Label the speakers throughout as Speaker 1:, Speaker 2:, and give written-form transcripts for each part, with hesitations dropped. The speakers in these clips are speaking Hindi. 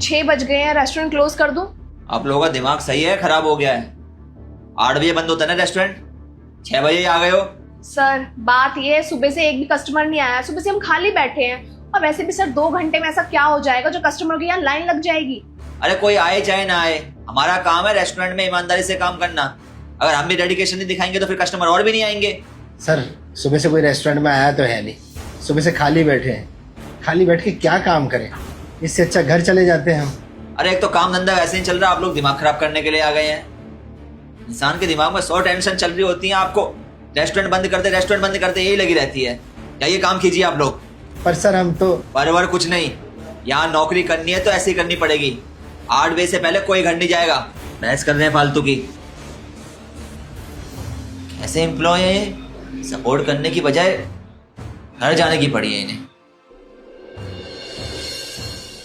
Speaker 1: 6 बज गए हैं, रेस्टोरेंट क्लोज कर दूं?
Speaker 2: आप लोगों का दिमाग सही है खराब हो गया है? 8 बजे बंद होता है ना रेस्टोरेंट, 6 बजे ही आ गए हो।
Speaker 1: सर बात ये है, सुबह से एक भी कस्टमर नहीं आया, सुबह से हम खाली बैठे हैं। और वैसे भी सर 2 घंटे में ऐसा क्या हो जाएगा जो कस्टमर की यहाँ लाइन लग जाएगी।
Speaker 2: अरे कोई आए चाहे ना आए, हमारा काम है रेस्टोरेंट में ईमानदारी से काम करना। अगर हम भी डेडिकेशन नहीं दिखाएंगे तो फिर कस्टमर और भी नहीं आएंगे।
Speaker 3: सर सुबह से कोई रेस्टोरेंट में आया तो है नहीं, सुबह से खाली बैठे हैं, खाली बैठ के क्या काम करें, इससे अच्छा घर चले जाते हैं हम।
Speaker 2: अरे एक तो काम धंधा वैसे ही चल रहा है, आप लोग दिमाग खराब करने के लिए आ गए हैं। इंसान के दिमाग में 100 टेंशन चल रही होती है, आपको रेस्टोरेंट बंद करते यही लगी रहती है। जाइए काम कीजिए आप लोग।
Speaker 3: पर सर हम तो
Speaker 2: परवर कुछ नहीं, यहाँ नौकरी करनी है तो ऐसी करनी पड़ेगी। 8 बजे से पहले कोई घर नहीं जाएगा। बहस कर रहे हैं फालतू की। ऐसे एम्प्लॉय है ये, सपोर्ट करने की बजाय घर जाने की पड़ी है इन्हें।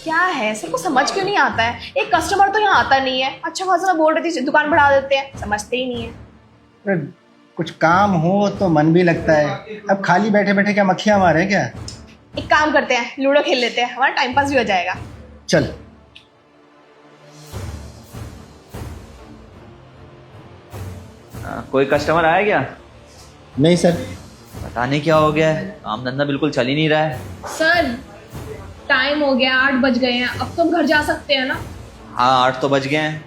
Speaker 1: क्या है सर को समझ क्यों नहीं आता है? एक कस्टमर तो यहाँ आता नहीं है, अच्छा खासा मैं बोल रही थी दुकान बढ़ा देते हैं, समझते ही नहीं है।
Speaker 3: पर कुछ काम हो तो मन भी लगता है, अब खाली बैठे बैठे क्या मक्खियां मारे क्या।
Speaker 1: एक काम करते हैं, लूडो खेल लेते हैं, हमारा टाइम पास भी हो जाएगा।
Speaker 3: चल
Speaker 2: कोई कस्टमर आया क्या?
Speaker 3: नहीं सर।
Speaker 2: पता नहीं क्या हो गया है, काम धंधा बिल्कुल चल ही नहीं रहा है।
Speaker 1: सर टाइम हो गया, 8 बज गए हैं, अब तो हम घर जा सकते हैं ना?
Speaker 2: हाँ 8 तो बज गए हैं,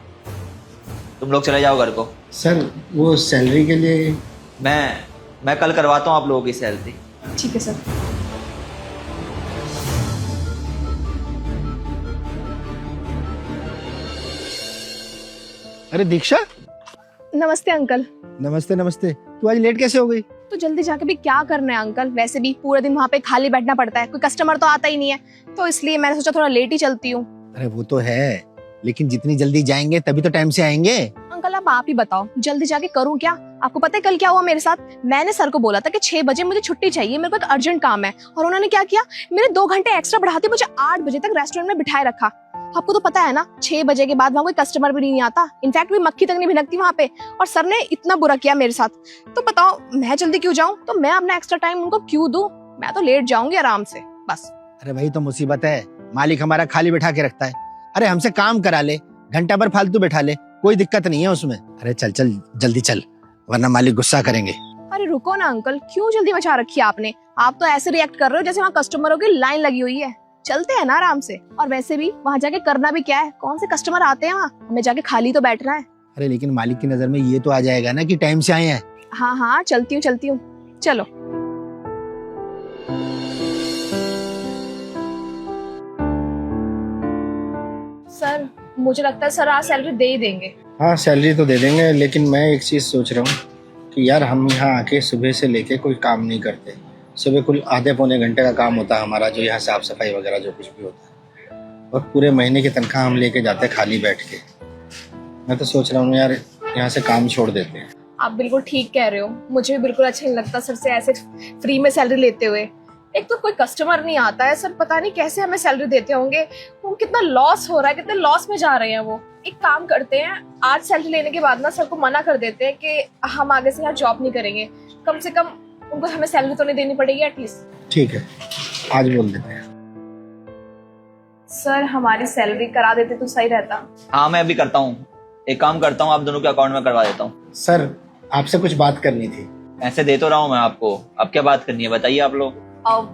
Speaker 2: तुम लोग चले जाओ घर को।
Speaker 3: सर वो सैलरी के लिए
Speaker 2: मैं कल करवाता हूँ आप लोगों की सैलरी।
Speaker 1: ठीक है सर।
Speaker 3: अरे दीक्षा।
Speaker 1: नमस्ते अंकल।
Speaker 3: नमस्ते नमस्ते। तू आज लेट कैसे हो गई?
Speaker 1: तो जल्दी जाके भी क्या करना है अंकल, वैसे भी पूरे दिन वहाँ पे खाली बैठना पड़ता है, कोई कस्टमर तो आता ही नहीं है, तो इसलिए मैंने सोचा थोड़ा लेट ही चलती हूँ।
Speaker 3: अरे वो तो है, लेकिन जितनी जल्दी जाएंगे तभी तो टाइम से आएंगे।
Speaker 1: अंकल अब आप ही बताओ, जल्दी जाके करूँ क्या? आपको पता है कल क्या हुआ मेरे साथ? मैंने सर को बोला था कि 6 बजे मुझे छुट्टी चाहिए, मेरे को एक अर्जेंट काम है, और उन्होंने क्या किया, मेरे 2 घंटे एक्स्ट्रा बढ़ाते मुझे 8 बजे तक रेस्टोरेंट में बिठाए रखा। आपको तो पता है ना 6 बजे के बाद वहाँ कोई कस्टमर भी नहीं आता, इनफैक्ट कोई मक्खी तक नहीं भिनकती वहाँ पे, और सर ने इतना बुरा किया मेरे साथ। तो बताओ मैं जल्दी क्यों जाऊँ, तो मैं अपना एक्स्ट्रा टाइम उनको क्यों दूं? मैं तो लेट जाऊंगी आराम से बस।
Speaker 3: अरे भाई तो मुसीबत है, मालिक हमारा खाली बैठा के रखता है। अरे हमसे काम करा ले, घंटा भर फालतू बैठा ले, कोई दिक्कत नहीं है उसमें। अरे चल चल जल्दी चल, वरना मालिक गुस्सा करेंगे।
Speaker 1: अरे रुको ना अंकल, क्यों जल्दी मचा रखी है आपने? आप तो ऐसे रिएक्ट कर रहे हो जैसे वहाँ कस्टमरों की लाइन लगी हुई है। चलते हैं ना आराम से, और वैसे भी वहाँ जाके करना भी क्या है, कौन से कस्टमर आते हैं वहाँ, हमें जाके खाली तो बैठना है।
Speaker 3: अरे लेकिन मालिक की नजर में ये तो आ जाएगा ना कि टाइम से आए हैं।
Speaker 1: हाँ हाँ चलती हूँ चलो। सर मुझे लगता है सर आज सैलरी दे ही देंगे।
Speaker 3: हाँ सैलरी तो दे देंगे, लेकिन मैं एक चीज सोच रहा हूँ कि यार हम यहाँ आके सुबह से लेके कोई काम नहीं करते। सुबह कुल आधे पौने घंटे का काम होता है हमारा, जो यहाँ साफ सफाई वगैरह जो कुछ भी होता है, और पूरे महीने की तनख्वाह हम लेके जाते हैं खाली बैठ के। मैं तो सोच रहा हूँ यार यहाँ से काम छोड़ देते हैं।
Speaker 1: आप बिल्कुल ठीक कह रहे हो, मुझे भी बिल्कुल अच्छा नहीं लगता सर से ऐसे फ्री में सैलरी लेते हुए। एक तो कोई कस्टमर नहीं आता है सर, पता नहीं कैसे हमें सैलरी देते होंगे, वो कितना लॉस हो रहा है, कितने लॉस में जा रहे हैं वो। एक काम करते हैं, आज सैलरी लेने के बाद ना सर को मना कर देते हैं कि हम आगे से यहाँ जॉब नहीं करेंगे, कम से कम उनको हमें सैलरी तो नहीं देनी पड़ेगी एटलीस्ट।
Speaker 3: ठीक है आज बोल देते हैं।
Speaker 1: सर हमारी सैलरी करा देते तो सही रहता।
Speaker 2: हाँ मैं अभी करता हूँ, एक काम करता हूँ, आप दोनों के अकाउंट में करवा देता हूँ।
Speaker 3: सर आपसे कुछ बात करनी थी।
Speaker 2: ऐसे दे तो रहा हूँ मैं आपको, अब क्या बात करनी है बताइए आप लोग।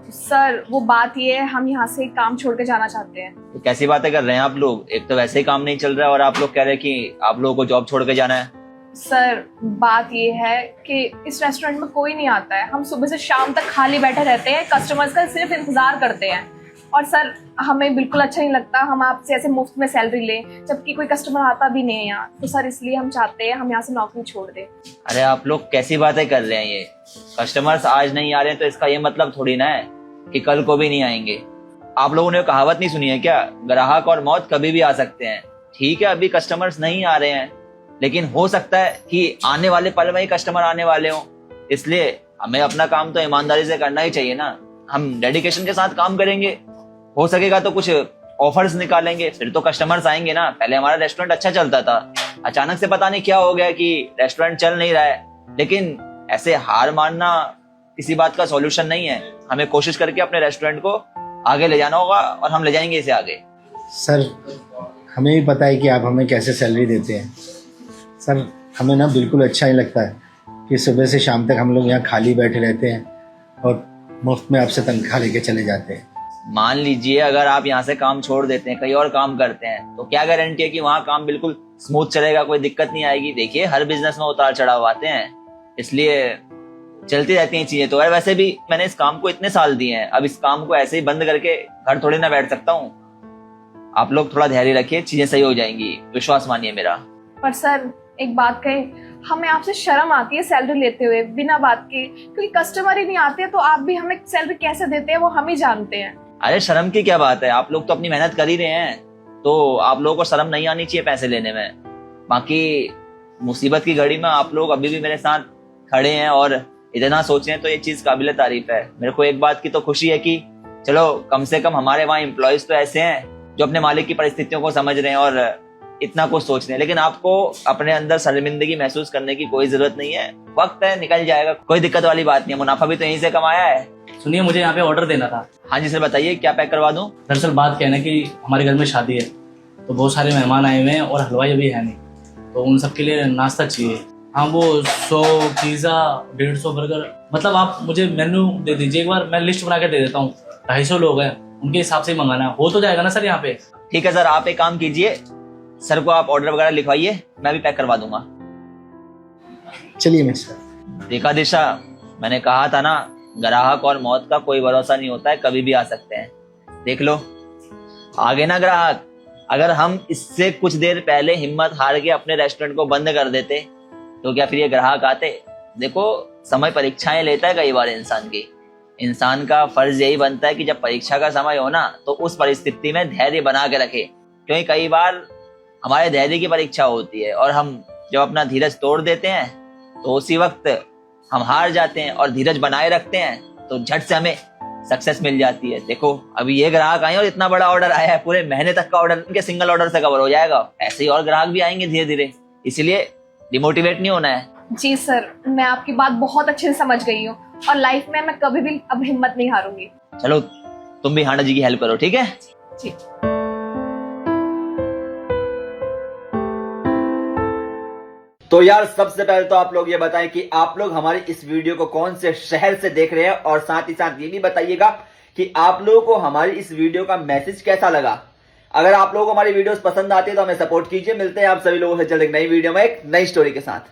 Speaker 1: सर वो बात ये है, हम यहाँ से काम छोड़ के जाना चाहते हैं।
Speaker 2: तो कैसी बातें कर रहे हैं आप लोग? एक तो वैसे ही काम नहीं चल रहा है और आप लोग कह रहे हैं कि आप लोगों को जॉब छोड़ के जाना है।
Speaker 1: सर बात ये है कि इस रेस्टोरेंट में कोई नहीं आता है, हम सुबह से शाम तक खाली बैठे रहते हैं, कस्टमर्स का सिर्फ इंतजार करते हैं, और सर हमें बिल्कुल अच्छा नहीं लगता हम आपसे ऐसे मुफ्त में सैलरी लें जबकि कोई कस्टमर आता भी नहीं है यहाँ। तो सर इसलिए हम चाहते हैं हम यहाँ से नौकरी छोड़ दें।
Speaker 2: अरे आप लोग कैसी बातें कर रहे हैं? ये कस्टमर्स आज नहीं आ रहे हैं तो इसका ये मतलब थोड़ी ना है कि कल को भी नहीं आएंगे। आप लोगों ने कहावत नहीं सुनी है क्या, ग्राहक और मौत कभी भी आ सकते हैं। ठीक है अभी कस्टमर्स नहीं आ रहे हैं, लेकिन हो सकता है कि आने वाले पल में ही कस्टमर आने वाले हों, इसलिए हमें अपना काम तो ईमानदारी से करना ही चाहिए ना। हम डेडिकेशन के साथ काम करेंगे, हो सकेगा तो कुछ ऑफर्स निकालेंगे, फिर तो कस्टमर्स आएंगे ना। पहले हमारा रेस्टोरेंट अच्छा चलता था, अचानक से पता नहीं क्या हो गया कि रेस्टोरेंट चल नहीं रहा है, लेकिन ऐसे हार मानना किसी बात का सॉल्यूशन नहीं है। हमें कोशिश करके अपने रेस्टोरेंट को आगे ले जाना होगा और हम ले जाएंगे इसे आगे।
Speaker 3: सर हमें भी पता है कि आप हमें कैसे सैलरी देते हैं सर। हमें ना बिल्कुल अच्छा नहीं लगता है कि सुबह से शाम तक हम लोग यहाँ खाली बैठे रहते हैं और मुफ्त में आपसे तनख्वाह लेके चले जाते हैं।
Speaker 2: मान लीजिए अगर आप यहाँ से काम छोड़ देते हैं, कहीं और काम करते हैं, तो क्या गारंटी है कि वहाँ काम बिल्कुल स्मूथ चलेगा, कोई दिक्कत नहीं आएगी। देखिए हर बिजनेस में उतार चढ़ाव आते हैं, इसलिए चलती रहती हैं चीजें। तो यार वैसे भी मैंने इस काम को इतने साल दिए हैं, अब इस काम को ऐसे ही बंद करके घर थोड़ी ना बैठ सकता हूँ। आप लोग थोड़ा धैर्य रखिए, चीजें सही हो जाएंगी, विश्वास मानिए मेरा।
Speaker 1: पर सर एक बात कहें, हमें आपसे शर्म आती है सैलरी लेते हुए बिना बात के, क्योंकि कस्टमर ही नहीं आते तो आप भी हमें सैलरी कैसे देते हैं वो हम ही जानते हैं।
Speaker 2: अरे शर्म की क्या बात है, आप लोग तो अपनी मेहनत कर ही रहे हैं, तो आप लोगों को शर्म नहीं आनी चाहिए पैसे लेने में। बाकी मुसीबत की घड़ी में आप लोग अभी भी मेरे साथ खड़े हैं और इतना सोच रहे हैं, तो ये चीज काबिल तारीफ है। मेरे को एक बात की तो खुशी है कि चलो कम से कम हमारे वहाँ एम्प्लॉयज तो ऐसे हैं जो अपने मालिक की परिस्थितियों को समझ रहे हैं और इतना कुछ सोच रहे हैं। लेकिन आपको अपने अंदर शर्मिंदगी महसूस करने की कोई जरूरत नहीं है, वक्त है, निकल जाएगा, कोई दिक्कत वाली बात नहीं है। मुनाफा भी तो यहीं से कमाया है।
Speaker 4: सुनिए, मुझे यहाँ पे ऑर्डर देना था।
Speaker 2: हाँ जी सर बताइए, क्या पैक करवा दूं?
Speaker 4: दरअसल बात क्या है ना कि हमारे घर में शादी है, तो बहुत सारे मेहमान आए हुए हैं और हलवाई अभी है नहीं, तो उन सब के लिए नाश्ता चाहिए। हाँ, वो 100 पिज़्ज़ा, 150 बर्गर, मतलब आप मुझे मेन्यू दे दीजिए एक बार, मैं लिस्ट बना के दे देता हूँ। 250 लोग हैं, उनके हिसाब से ही मंगाना है, हो तो जाएगा ना सर यहाँ पे?
Speaker 2: ठीक है सर, आप एक काम कीजिए, सर को आप ऑर्डर वगैरह लिखवाइए, मैं भी पैक करवा दूंगा।
Speaker 3: चलिए मैं सर।
Speaker 2: देखा दिशा, मैंने कहा था ना, ग्राहक और मौत का कोई भरोसा नहीं होता है, कभी भी आ सकते हैं। देख लो आगे ना ग्राहक। अगर हम इससे कुछ देर पहले हिम्मत हार के अपने रेस्टोरेंट को बंद कर देते तो क्या फिर ये ग्राहक आते? देखो समय परीक्षाएं लेता है कई बार इंसान की। इंसान का फर्ज यही बनता है कि जब परीक्षा का समय हो ना, तो उस परिस्थिति में धैर्य बना के रखे, क्योंकि कई बार हमारे धैर्य की परीक्षा होती है और हम जब अपना धीरज तोड़ देते हैं तो उसी वक्त हम हार जाते हैं, और धीरज बनाए रखते हैं तो झट से हमें सक्सेस मिल जाती है। देखो अभी ये ग्राहक आए और इतना बड़ा ऑर्डर आया है, पूरे महीने तक का ऑर्डर इनके सिंगल ऑर्डर से कवर हो जाएगा। ऐसे ही और ग्राहक भी आएंगे धीरे धीरे, इसलिए डिमोटिवेट नहीं होना है।
Speaker 1: जी सर, मैं आपकी बात बहुत अच्छे से समझ गई हूँ और लाइफ में मैं कभी भी अब हिम्मत नहीं हारूंगी।
Speaker 2: चलो तुम भी हांडा जी की हेल्प करो, ठीक है?
Speaker 1: जी।
Speaker 2: तो यार सबसे पहले तो आप लोग ये बताएं कि आप लोग हमारी इस वीडियो को कौन से शहर से देख रहे हैं, और साथ ही साथ ये भी बताइएगा कि आप लोगों को हमारी इस वीडियो का मैसेज कैसा लगा। अगर आप लोगों को हमारी वीडियोस पसंद आती है तो हमें सपोर्ट कीजिए। मिलते हैं आप सभी लोगों से जल्द एक नई वीडियो में एक नई स्टोरी के साथ।